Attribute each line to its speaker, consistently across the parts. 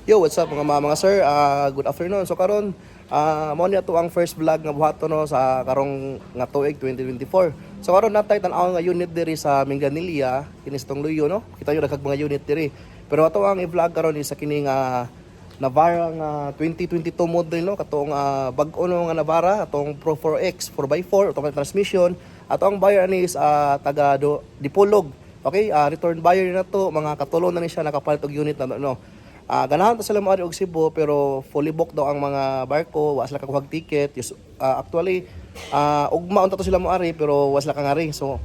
Speaker 1: Yo, what's up mga sir? Good afternoon. So karon mo niya to ang first vlog nga buhaton no sa karong nga tuig 2024. So karon natay tan-aw nga unit diri sa Minganilla, kinistong Luyo no. Kita yo daghang mga unit diri. Pero ato ang i-vlog karon is sa kini nga Navara nga 2022 model no, katong bag-o no nga Navara, atong Pro 4X 4x4 automatic transmission. Ato ang buyer ni is taga Dipolog. Okay, return buyer na to, mga katulong na ni siya nakapalit og unit na no. Ganahan to sila maari og Cebu pero fully booked daw ang mga barko, wa sila kakuhag ticket. Actually, ugma unta to sila maari pero wa sila kangari. So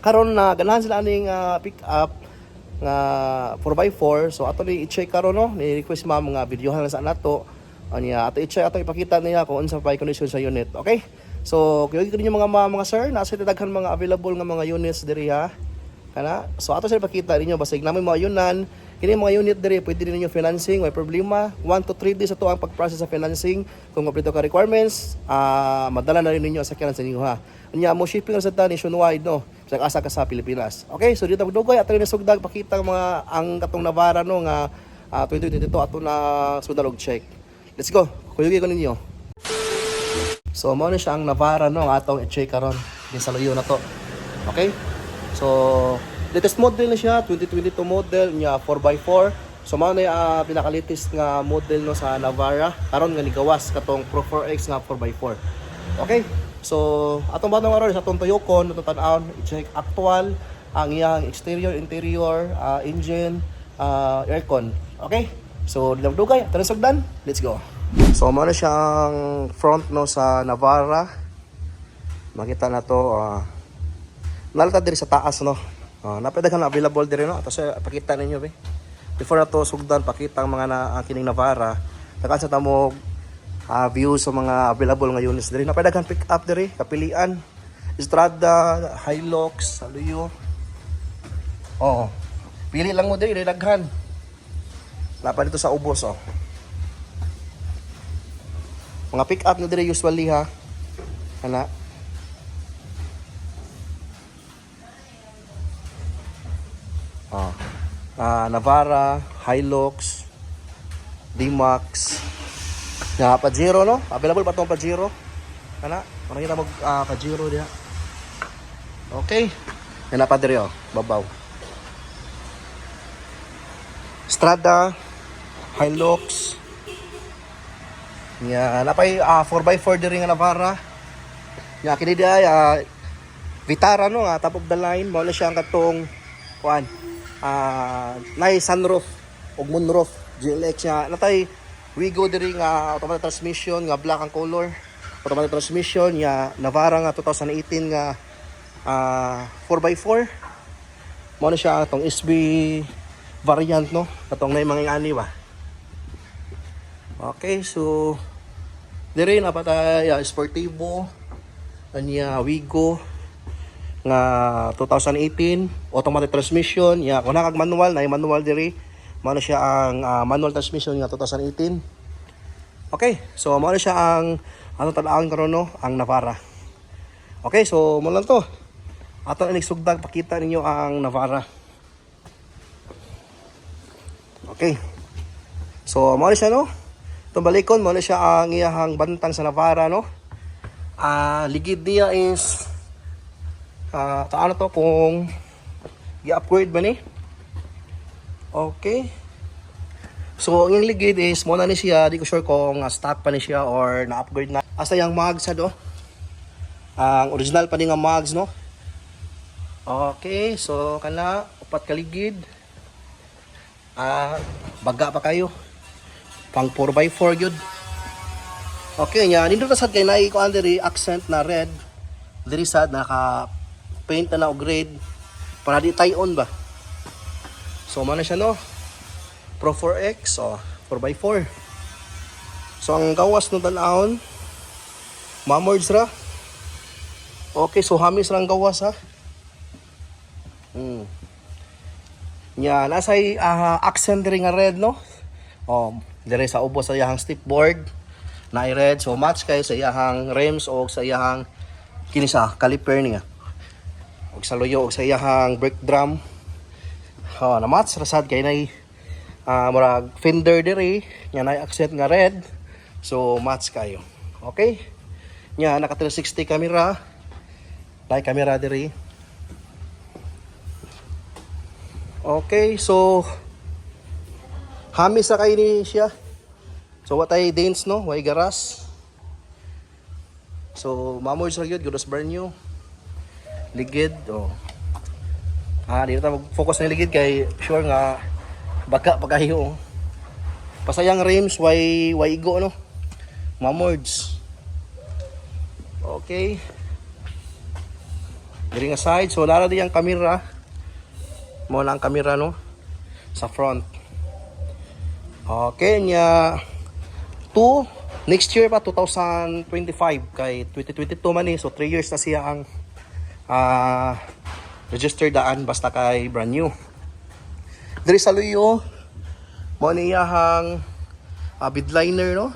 Speaker 1: karon na ganahan sila aning pick up nga 4x4. So ato ni i-check karon no, ni request ma'am nga videohan sa nato. Anya ato i-check, ato ipakita niya kung unsa pa condition sa unit. Okay? So kaya gid ninyo mga sir, nasa daghan mga available nga mga units diri ha. Kana? So ato sila ipakita ninyo basig namin mga yunan. Kini mga unit diri pwede din ninyo financing, may problema. 1 to 3 days ato ang pag-process sa financing. Kung kompleto ka requirements, madala na rin ninyo sa sakyanan sa inyo ha. Anya mo shipping sa ta nationwide no. Sa asa ka sa Pilipinas. Okay, so dito magdugay ato ni sugdag pakita mga ang katong Navara no nga 2022 ato na sugdag og check. Let's go. Kuyugi ko ninyo. So mo na siya ang Navara no nga atong i-check karon din sa Luyo na to. Okay? So latest model na siya, 2022 model niya 4x4. So mao na pinaka-latest nga model no sa Navara. Karon nga nigawas katong Pro 4X nga 4x4. Okay? So atong batong karon sa atong Toyocon, atong tan-awon i-check actual ang iyang exterior, interior, engine, aircon. Okay? So dugay, tara sugdan. Let's go. So mao na siyang front no sa Navara. Makita na to nalata diri sa taas no. Napadagan na available diri no. Ato sa pakita ninyo be. Before ato sugdan pakita ang mga kining Navara. Takan sa tamo view sa mga available nga units diri. Napadagan pick up diri, kapilian. Strada, Hilux, Luyo. Oo. Pili lang mo diri daghan. Napa dito sa ubos oh. Mga pick up na diri usually ha. Ana. Navara, Hilux, D-Max, nga Pajero no? Available pa itong Pajero. Kana? Parang kita mag Pajero diya. Okay. Yan na pa diri oh. Babaw. Strada, Hilux. Nga napay 4x4 diri nga Navara. Nga kini diya Vitara no nga top of the line. Mao na siya ang katong kuan. Nay sunroof ug moonroof GLX nya natay Wigo diri nga automatic transmission nga black ang color, automatic transmission nya Navara nga 2018 nga 4x4. Mo na siya atong SB variant no, katong nay mga ani ba. Okay, so diri na patay Sportivo anya Wigo nga 2018 automatic transmission ya kung nakag manual na manual diri mao siya ang manual transmission nga 2018. Okay, so mao siya ang tan-awon karon no ang Navara. Okay, so mo lang to ato inig sugdag pakita ninyo ang Navara. Okay, so mao siya no itong balikon mao siya ang iyahang bantang sa Navara no. Ligid niya is ano to kung i-upgrade ba ni? Okay. So, ang ligid is muna ni siya, di ko sure kung stock pa ni siya or na-upgrade na. Asa yung mags do? Ang original pa ni nga mags no? Okay, so kana upat ka ligid. Baga pa kayo. Pang 4x4 gyud. Okay, nya nindot na sad kay naay ko diri accent na red. Diri sad naka paint na og grade para di tie-on ba. So man na siya no. Pro 4X 4x4. So ang gawas no tan-awon mamords ra. Okay, so hamis ra ang gawas ha. Nya nasay accent diri nga red no. Diri sa ubos sa iyahang stepboard na red, so match kay sa iyahang rims o sa iyahang kini sa caliper niya. Og sa Luyo og sa iyahang brake drum. Na match rasad kay nay murag fender diri nya na accent nga red. So match kayo. Okay? Nya naka 360 camera. Like camera diri. Okay, so hamis na kayo ni siya. So what ay dents no, way garas. So mamor sa gyud, good as brand new. Ligid oh. Dito ta mag-focus na ligid kay sure nga baka pagayo. Pasayang rims way igo no. Mamords. Okay. Diri nga side, so lara di ang camera. Mo lang camera no sa front. Okay, nya next year pa 2025 kay 2022 man so 3 years na siya ang registered daan basta kay brand new. Diri sa luyo mo niyahang bidliner no.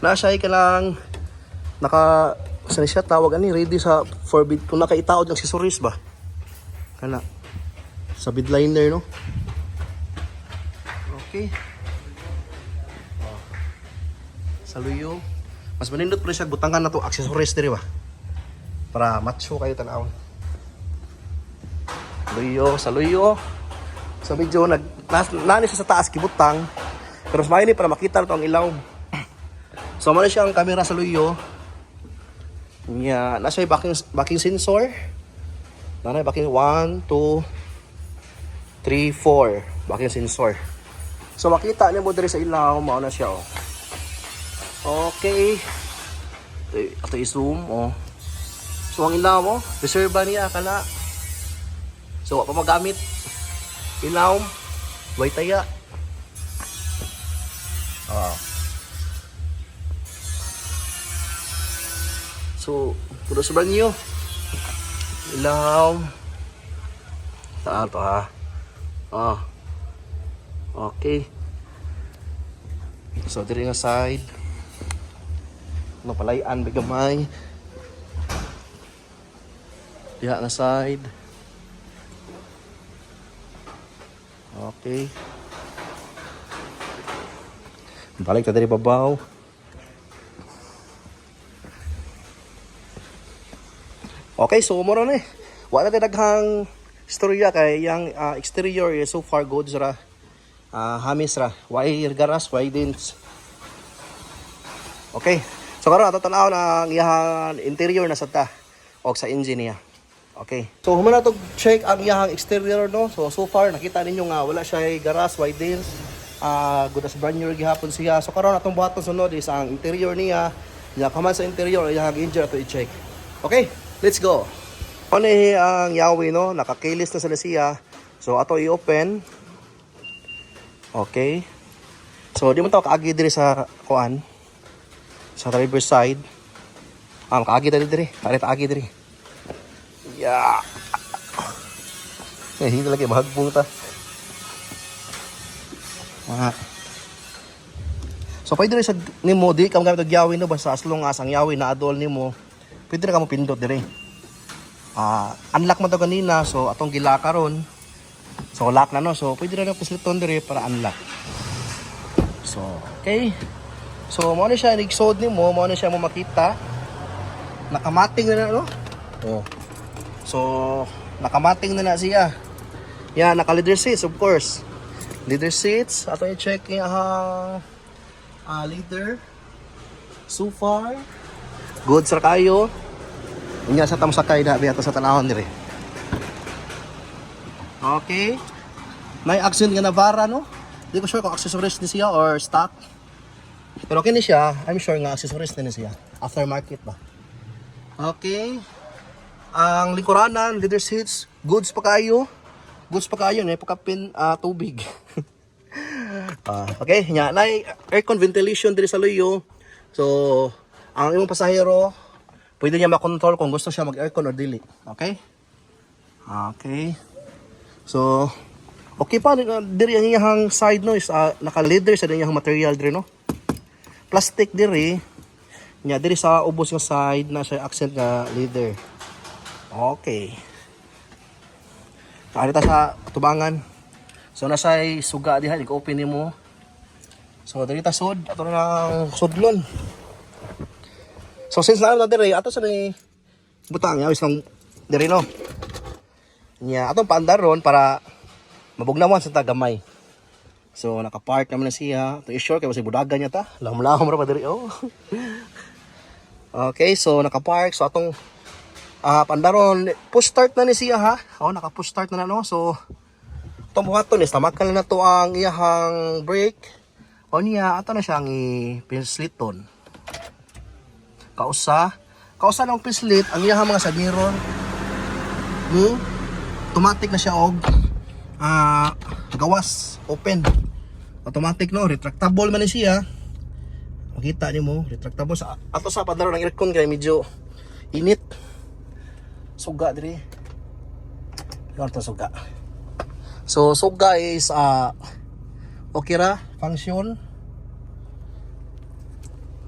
Speaker 1: Na siya ka lang naka saan siya tawag ani ready sa forbid kung nakaitaod ng accessories ba kana sa bidliner no. Okay. Saluyo. Mas manindot pa siya butangan na to accessories diri ba. Para macho kayo tanawon. Saluyo. So medyo nani siya sa taas kibutang. Pero mas maini para makita na to ang ilaw. So man siya ang camera sa luyo. Nya nasa backing sensor. Nanay backing 1 2 3 4 backing sensor. So makita niyo mo diri sa ilaw mao na siya oh. Okay. Ito i-zoom oh. So ang ilaw mo, reserve niya kana. So wa pa magamit. Ilaw, way taya. So, puro sa banyo. Ilaw. Saan to ha? Okay. So, diri nga side. Napalayan bigamay. Diha nga side. Okay. Balik ta diri babaw. Okay, so moro na wala na daghang istorya kay yang exterior is so far good ra. Hamis ra. Why garas, why dents. Okay. So karon ato tan-aw ang iyang interior na sa ta o sa engine niya. Okay. So humana to check ang iyang exterior no. So far nakita ninyo nga wala siya garas, why dents. Good as brand new gihapon siya. So karon atong buhaton sunod is ang interior niya. Ya kaman sa interior iyang engine ato i-check. Okay, let's go. Ano ang Yawi no, naka-keyless na sila siya. So ato i-open. Okay. So di mo taw kaagi diri sa kuan. Sa driver side. Kaagi diri. Tarit agi diri. Yeah. Hindi lagi mahagbong ta. So pwede rin sa nimo di ka gamit og Yawi no basta as long as ang Yawi na adol nimo pwede na ka mo pindot dire. Unlock mo to kanina so atong gilaka ron. So lock na no so pwede na pusliton dire para unlock. So okay. So mo na siya nigsod nimo mo na siya mo makita. Nakamating na no. Oh. So nakamating na siya. Yeah, naka leather seats of course. Leather seats, ato i-check yung leather. So far, good sa kayo. Inya sa tamsakay na biya sa tanahon dire. Okay. May accent nga Navara no. Di ko sure kung accessories ni siya or stock. Pero okay ni siya, I'm sure nga accessories din siya. Aftermarket ba. Okay. Ang likuranan, leather seats, goods pa kayo. Goods pa kayo, may pakapin tubig. Okay, nya na aircon ventilation diri sa luyo. So, ang imong pasahero pwede niya makontrol kung gusto siya mag-aircon or dili. Okay? Okay. So, okay pa diri ang iyang side no is naka-leather sa iyang material diri no. Plastic diri. Nya diri sa ubos nga side na siya accent nga leather. Okay. Arita sa tubangan. So nasay suga diha, i-open nimo. So diri ta sud, ato na sudlon. So since na diri ato sa ni butang ya isang diri no. Nya atong paandaron para mabugnawan sa tagamay. So naka-park naman na siya. To i-sure kay basi budagan niya ta. Lahom-lahom ra pa diri oh. Okay, so naka-park. So atong pandaron push start na ni siya ha. Oh, naka-push start na no. So itong buhaton is tamakan na to ang iyahang brake. O niya ato na siyang i-pisliton. Kausa ng pislit ang iyahang mga side mirror. Automatic na siya og gawas, open. Automatic no, retractable man ni siya. Makita nimo, retractable sa ato sa pandaron ng aircon kay medyo init. Suga diri. Yorto suga. So suga is okay ra, function.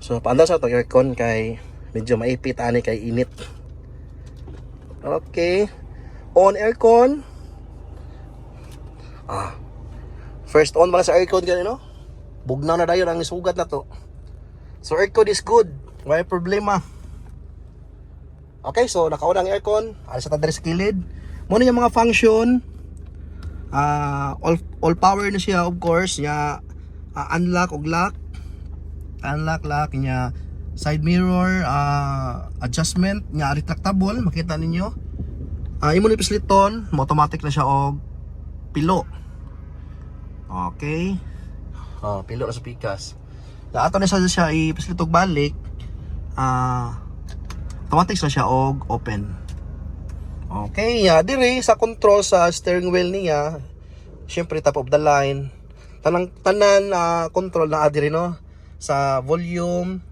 Speaker 1: So paandar sa to aircon kay medyo maipit ani kay init. Okay. On aircon. First on pala sa aircon gani no. Bugnaw na dayon ang sugat na to. So aircon is good. Wala problema. Okay, so naka-on ang aircon. Alis sa tadari sa kilid. Muna yung mga function. All power na siya of course. Nya unlock og lock. Unlock lock nya side mirror adjustment nya retractable, makita ninyo. Imo ni pisliton, automatic na siya og pilo. Okay. Pilo na sa pikas. Ato na siya i-pislitog balik. Automatic na siya og open. Okay, dire sa control sa steering wheel niya, syempre top of the line. Tanan control na adiri no sa volume,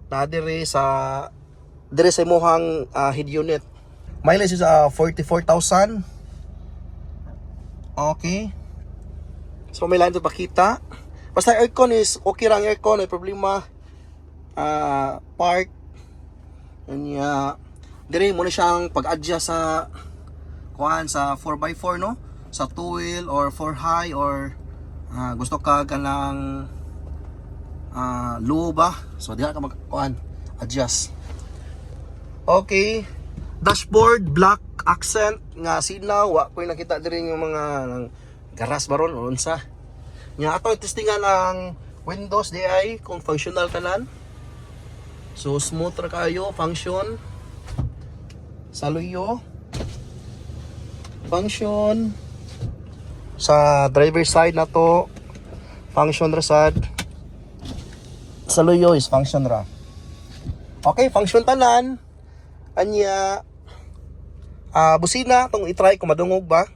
Speaker 1: na dire sa imuhang head unit. Mileage is 44,000. Okay. So may line to pakita. Basta aircon is okay lang aircon, may problema. Park. Anya dire mo na siyang pag-adjust sa sa 4x4 no? Sa 2 wheel or 4 high or gusto ka ganang low ba? So diha ka adjust. Okay. Dashboard black accent nga sinaw, wa ko nakita diri yung mga garas baron o unsa. Nya ato testingan ang Windows DI kung functional tanan. So smooth ra kayo, function. Saluyo. Function. Sa driver side na to, function ra sad. Saluyo is function ra. Okay, function tanan. Anya busina tong i-try kung madungog ba.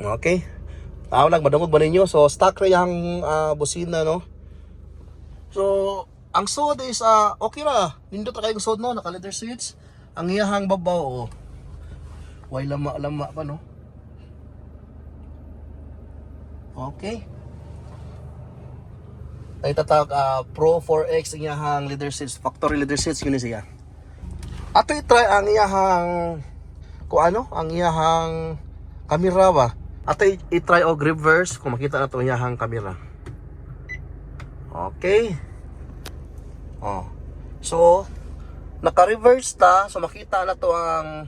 Speaker 1: Okay. Tawag madungog ba ninyo? So stock ra yang busina no. So ang sod is okay ra. Nindot ra kayong sod no, naka leather seats. Ang iyahang babaw way lama pa no. Okay. Ay tatag Pro 4X ang iyahang leather seats, factory leather seats yun siya. Ato i-try ang iyahang ang iyahang camera ba. Ato i-try og reverse kung makita na to iyahang camera. Okay. So naka-reverse ta, so makita na to ang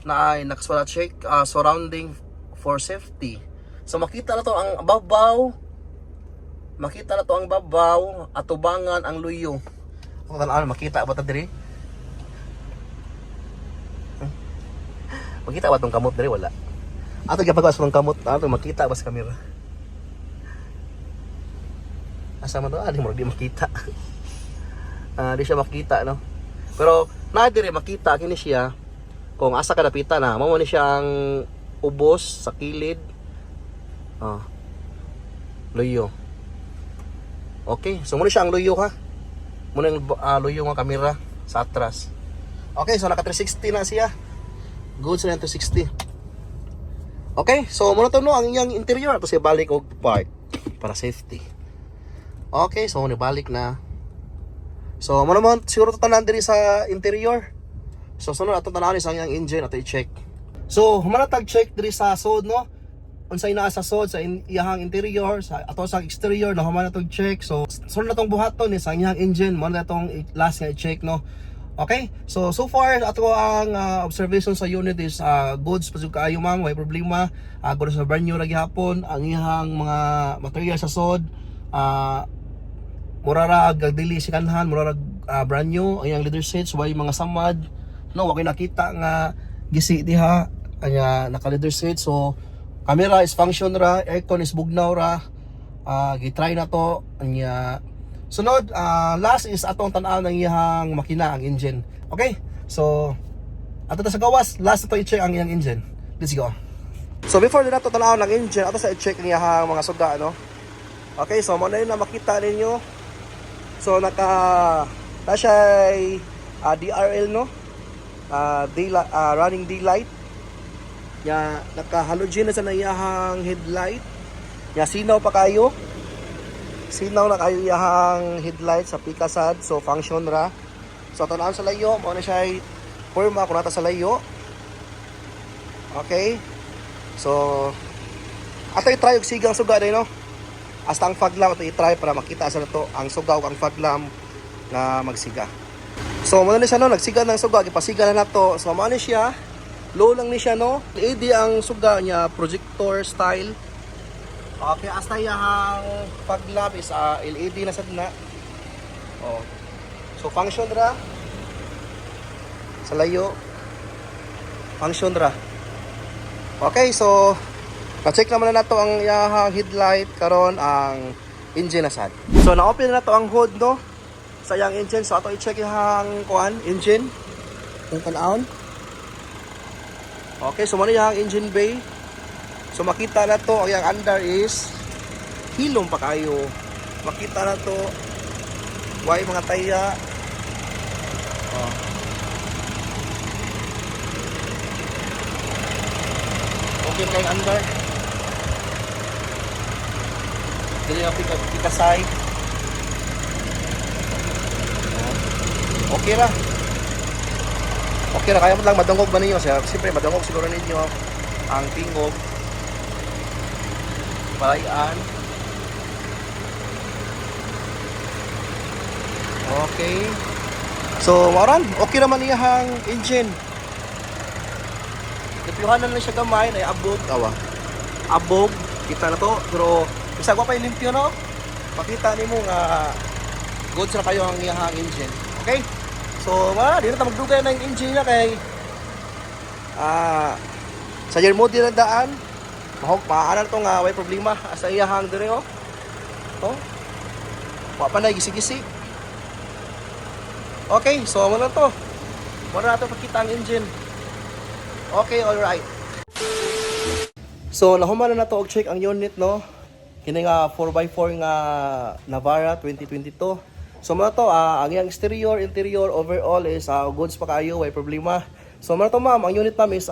Speaker 1: na ay nakasulat check surrounding for safety. So makita na to ang babaw. Makita na to ang babaw, atubangan ang luyo. Makita ba ta diri? Makita ba tong kamot diri wala? Ato gapagawas tong kamot, ato makita ba sa camera? Asa man to? Di makita. Di siya makita no. Pero na diri makita kini siya kung asa ka dapitan na. Mao ni siyang ubos sa kilid. Luyo. Okay, so muna siya ang luyo ha. Muna yung luyo nga camera sa atras. Okay, so naka 360 na siya. Good sa 360. Okay, so muna to no ang iyang interior. Tapos ibalik og part para safety. Okay, so muna balik na. So muna mo siguro tanan diri sa interior. So sunod ato tanawin sa iyang engine ato i-check. So humanatag check diri sa sod no. Unsay naa sa sod sa iyahang interior sa ato sa exterior na humanatag check. So sunod na tong buhaton ni sa iyang engine mo na tong last nga check no. Okay, so far ato ang observation sa unit is goods pasug kaayo ma'am, may problema. Good sa brand new ra gihapon ang iyang mga material sa sod. Mura ra dili sikanhan, mura ra brand new ang iyang leather seats, way mga samad no, wa kay nakita nga gisi diha anya naka leather seat. So camera is function ra, aircon is bugnaw ra. Gitry na to anya. Sunod, last is atong tan-aw ng iyang makina, ang engine. Okay? So ato ta sa gawas, last to i-check ang iyang engine. Let's go. So before din nato tan-aw ng engine, ato sa i-check ang iyang mga suga no. Okay, so mo na yun na makita ninyo. So na siya DRL no. Running daylight. Ya naka halogen na sa iyang headlight. Ya sinaw pa kayo. Sinaw na kayo iyang headlight sa pikasad, so function ra. So tanawon sa layo, mo na siya forma kung nata sa layo. Okay. So ato i-try og sigang suga day no. Hasta ang fog lamp ato i-try para makita sa nato ang sugaw ang fog lamp nga magsiga. So mo na siya no, nagsiga ng suga, gipasiga na nato. So mo na siya. Low lang ni siya no. LED ang suga niya, projector style. Okay, hasta yung fog lamp is LED na sad na. Oh. So function ra sa layo. Function ra. Okay, so na-check naman na nato ang iyang headlight karon ang engine na sad. So na-open na nato ang hood no sa iyang engine. So ato i-check yung engine. Kung tan-aon. Okay, so muna yung engine bay. So makita na to, ang yung under is hilom pa kayo. Makita na to, why mga taya. Oh. Okay pa yung under. Dili yung pikasay. Oh. Okay ra. Okay ra, kaya mo lang madungog ba ninyo? Siyempre madungog siguro ninyo ang tingog. Palayan. Okay. So, maran, okay naman iyang engine. Limpyuhan na lang siya gamay, na abog, abog, kita na to, pero isa ko pa yung limpyo no? Makita ni mo nga goods na kayo ang iyang engine. Okay? So, di na tayo magdugay na yung engine niya kay sa year mode din ang daan. Maanan to nga way problema asa iyahang dire oh. To. Wa pa na gisi-gisi. Okay, so mo na to. Mo na nato pakita ang engine. Okay, all right. So nahuman na nato og check ang unit no. Kini nga 4x4 nga Navara 2022. So mo na to ang iyang exterior, interior, overall is goods pa kayo, way problema. So mo na to ma'am, ang unit ma'am is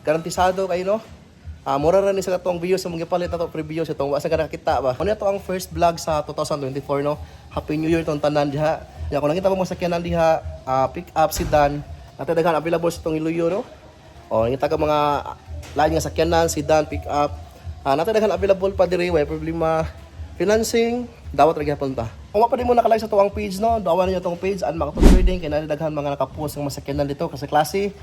Speaker 1: garantisado kayo no. Mura ra ni sa katong video sa mga palit nato preview sa tong wa sa nakita ba. Ano to ang first vlog sa 2024 no. Happy New Year tong tanan diha. Ya kung nakita mo sakyanan diha, pick up sedan, nato daghan available sa tong Iloilo no. O nakita ka mga lain nga sakyanan, sedan, pick up. Nato daghan available pa diri, way problema. Financing, dawat ra gyapon ta. Kung pa di mo nakalike sa tuwang page no, dawan niyo tong page and mga trading kay daghan mga nakapost ng masakyanan dito kasi klase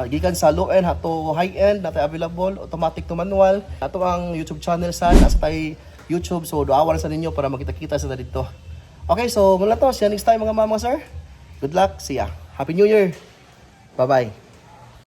Speaker 1: gikan sa low end to high end nato available, automatic to manual. Ato ang YouTube channel sa tay YouTube, so dawan sa ninyo para makita-kita sa dito. Okay, so mula to, see you next time mga mama sir. Good luck, see ya. Happy New Year. Bye-bye.